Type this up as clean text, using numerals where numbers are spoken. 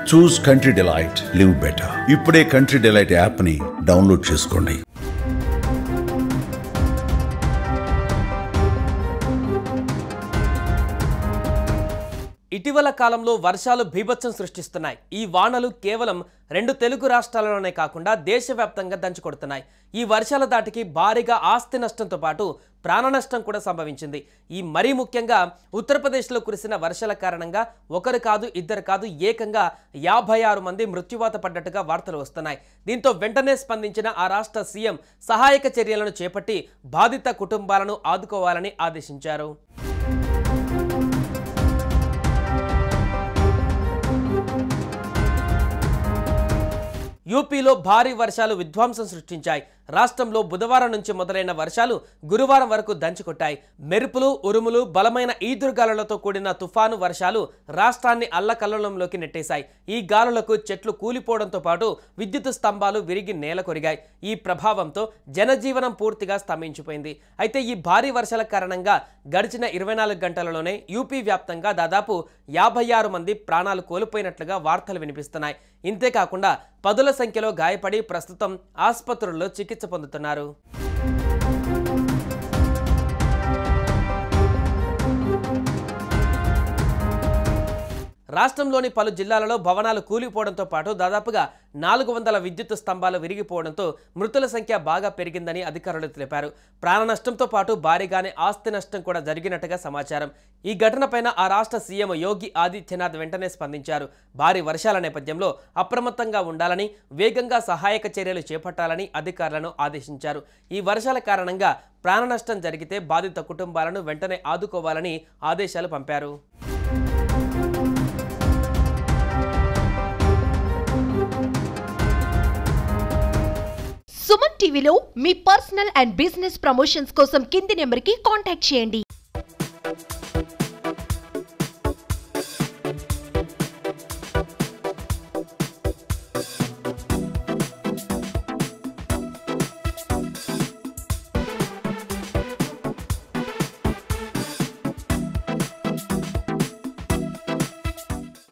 చూస్ country delight, live better. ఇప్పుడే country delight app ని download చేసుకోండి. ఇటీవల కాలంలో వర్షాలు బీభత్సం సృష్టిస్తున్నాయి. ఈ వానలు కేవలం 2 తెలుగు రాష్ట్రాలలోనే కాకుండా దేశవ్యాప్తంగా దంచుకొడుతున్నాయి. ఈ వర్షాల దాటికి భారీగా ఆస్తి నష్టంతో పాటు ప్రాణ నష్టం కూడా సంభవించింది. ఈ మరీ ముఖ్యంగా ఉత్తరప్రదేశ్లో కురిసిన వర్షాల కారణంగా ఒకరు కాదు, ఇద్దరు కాదు, ఏకంగా 56 మంది మృత్యువాత పడ్డట్టుగా వార్తలు వస్తున్నాయి. దీంతో వెంటనే స్పందించిన ఆ రాష్ట్ర సీఎం సహాయక చర్యలను చేపట్టి బాధిత కుటుంబాలను ఆదుకోవాలని ఆదేశించారు. యూపీలో భారీ వర్షాలు విధ్వంసం సృష్టించాయి. రాష్ట్రంలో బుధవారం నుంచి మొదలైన వర్షాలు గురువారం వరకు దంచుకొట్టాయి. మెరుపులు, ఉరుములు, బలమైన ఈదురుగాలులతో కూడిన తుఫాను వర్షాలు రాష్ట్రాన్ని అల్లకల్లోలంలోకి నెట్టేశాయి. ఈ గాలులకు చెట్లు కూలిపోవడంతో పాటు విద్యుత్ స్తంభాలు విరిగి నేల కొరిగాయి. ఈ ప్రభావంతో జనజీవనం పూర్తిగా స్తంభించిపోయింది. అయితే ఈ భారీ వర్షాల కారణంగా గడిచిన 24 గంటలలోనే యూపీ వ్యాప్తంగా దాదాపు 56 మంది ప్రాణాలు కోల్పోయినట్లుగా వార్తలు వినిపిస్తున్నాయి. ఇంతేకాకుండా పదుల సంఖ్యలో గాయపడి ప్రస్తుతం ఆసుపత్రుల్లో చికిత్స పొందుతున్నారు. రాష్ట్రంలోని పలు జిల్లాలలో భవనాలు కూలిపోవడంతో పాటు దాదాపుగా 400 విద్యుత్ స్తంభాలు విరిగిపోవడంతో మృతుల సంఖ్య బాగా పెరిగిందని అధికారులు తెలిపారు. ప్రాణ నష్టంతో పాటు భారీగానే ఆస్తి నష్టం కూడా జరిగినట్టుగా సమాచారం. ఈ ఘటనపైన ఆ రాష్ట్ర సీఎం యోగి ఆదిత్యనాథ్ వెంటనే స్పందించారు. భారీ వర్షాల నేపథ్యంలో అప్రమత్తంగా ఉండాలని, వేగంగా సహాయక చర్యలు చేపట్టాలని అధికారులను ఆదేశించారు. ఈ వర్షాల కారణంగా ప్రాణ నష్టం జరిగితే బాధిత కుటుంబాలను వెంటనే ఆదుకోవాలని ఆదేశాలు పంపారు. సుమన్ టీవీలో మీ పర్సనల్ అండ్ బిజినెస్ ప్రమోషన్స్ కోసం కింది నెంబర్కి కాంటాక్ట్ చేయండి.